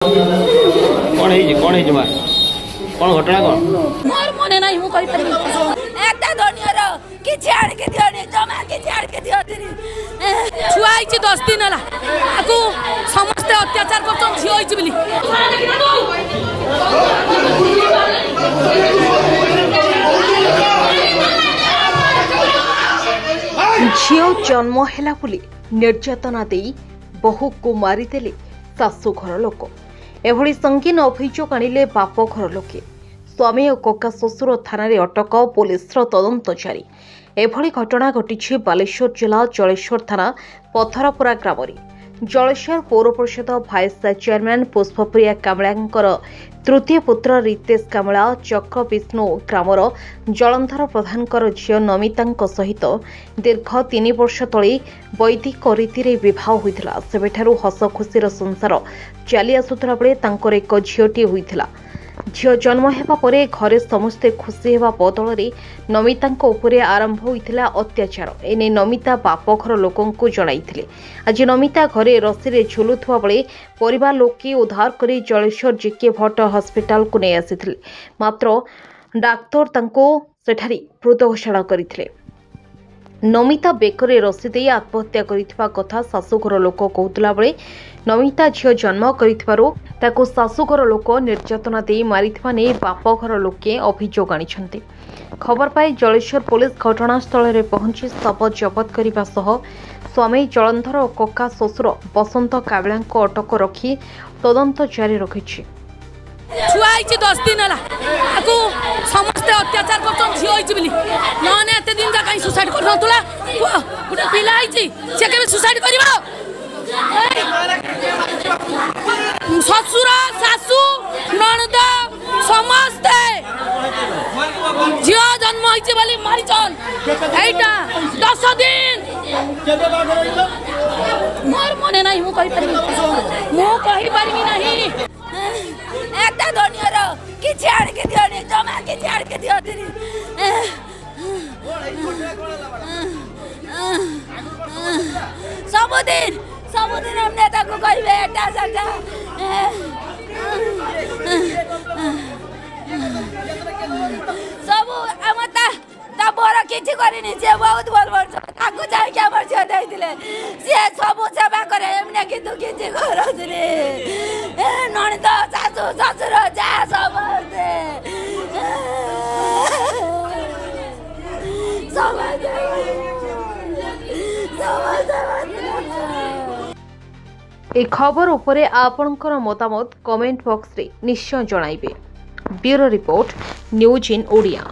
कौन है कौन है जमा कौन घटना कौन मोर मने नाही मु कहि परबी एकटा धनियर कि छाड़ के दियो जमा के छाड़ के दियो छुआ आइछि 10 दिन हला आकु समस्त अत्याचार करछन झियो आइछि बिली झियो जन्म हैला बोली निर्यातना देई बहु को मारिदेले शाशु घर लोक एभली संगीन अभियोग आनिले बाप घर लोके स्वामी और कका शशुर थाना अटक पुलिस तदंत जारी एभली घटना घटी बालेश्वर जिला जलेश्वर थाना पथरपुरा ग्राम जलेश्वर पौर परिषद भाइस चेयरमैन पुष्पप्रिया कामलांकर तृतीय पुत्र रितेश कामला चक्र विष्णु ग्रामर जलंधर प्रधानकर झियो नमिता सहित दीर्घ 3 वर्ष तले वैदिक रीति विवाह होता सेबेठारु हस खुशीर संसार चली आसुला बेले तांकर एक झियोटी होता झियो जन्म हेबा परे घरे समस्ते खुशी हेबा बदल नमिता उपरे आरंभ होइथिला अत्याचार एने नमिता बाप घर लोकंकु जणाइथिले आज नमिता घरे रसी झुलुथुवा बेले परिवार लोके उद्धार करी जलेश्वर जेके भट्ट हॉस्पिटल को नै आसिथिले मात्र डाक्टर तांको सेठारी मृत घोषणा करथिले नमिता बेकरे रसी दे आत्महत्या करिथिबा कथा शाशुघर लोक कहूतला बेले नमिता झियो जन्म करिथिबारो ताको शाशुघर लोक निर्यातना दे मारिथिबा नै बाप घर लोके अभियोग आनिछन्ते खबर पाई जलेश्वर पुलिस घटनास्थल में पहुंची शव जबत करने सह स्वामी जलंधर और कका शशुर बसंत कावला अटक रखी तदंत जारी रखी छुआ आइछि 10 दिन हला आकु समस्त अत्याचार करछन झियो आइछि बिली नने एते दिन जा काई सुसाइड कर नतुला गुटे पिला आइछि से केबे सुसाइड करबो ससुर सासु ननद समस्त झियो जन्म आइछि बली मारिछन एटा 10 दिन मोर मने नाही मु कहि परबी नाही एकटा धनियर कि छाड़ के दियो जमा के छाड़ के दियो सबुदिन हमने ताको कहबे एकटा सटा सबु अमता ता बोरा किछि करिनि जे बहुत भल वर्ष ताको जाय के हमर छ देइ दिले से सबु सेवा करे हमने किछु किछि करथले ननद सासु ससुर जा समझते ए खबर उपरे आपणकर मतामत कमेंट बॉक्स रे निश्चय जणाइबे bureau report news in Odia.